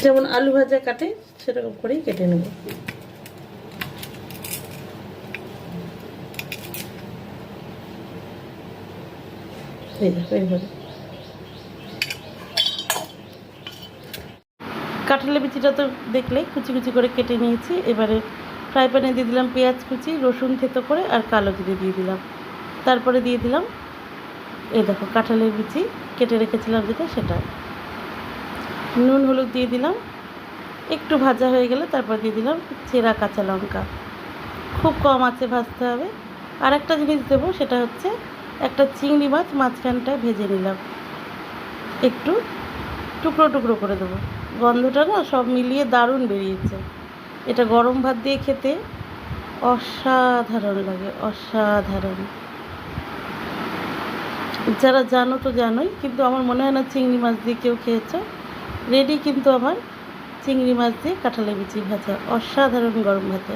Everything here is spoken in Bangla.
যেমন আলু ভাজা কাটে সেরকম করেই কেটে নেব। এই দেখো এইভাবে কাঁঠালের বিচিটা তো দেখলে কুচি কুচি করে কেটে নিয়েছি। এবারে ফ্রাই প্যানে দিয়ে দিলাম পেঁয়াজ কুচি, রসুন থেতো করে আর কালো জিরে দিয়ে দিলাম। তারপরে দিয়ে দিলাম এই দেখো কাঁঠালের বিচি কেটে রেখেছিলাম যেটা, সেটা। নুন হলুদ দিয়ে দিলাম। একটু ভাজা হয়ে গেলে তারপর দিয়ে দিলাম চেরা কাঁচা লঙ্কা। খুব কম আঁচে ভাজতে হবে। আর একটা জিনিস দেবো, সেটা হচ্ছে একটা চিংড়ি মাছ মাঝখানটায় ভেজে নিলাম, একটু টুকরো টুকরো করে দেবো। গন্ধটা না সব মিলিয়ে দারুণ বেরিয়েছে। এটা গরম ভাত দিয়ে খেতে অসাধারণ লাগে, অসাধারণ। যারা জানো তো জানোই, কিন্তু আমার মনে হয় না চিংড়ি মাছ দিয়ে কেউ খেয়েছো। রেডি কিন্তু আমার চিংড়ি মাছ দিয়ে কাঁঠালের বিচি ভাজা, অসাধারণ গরম ভাতে।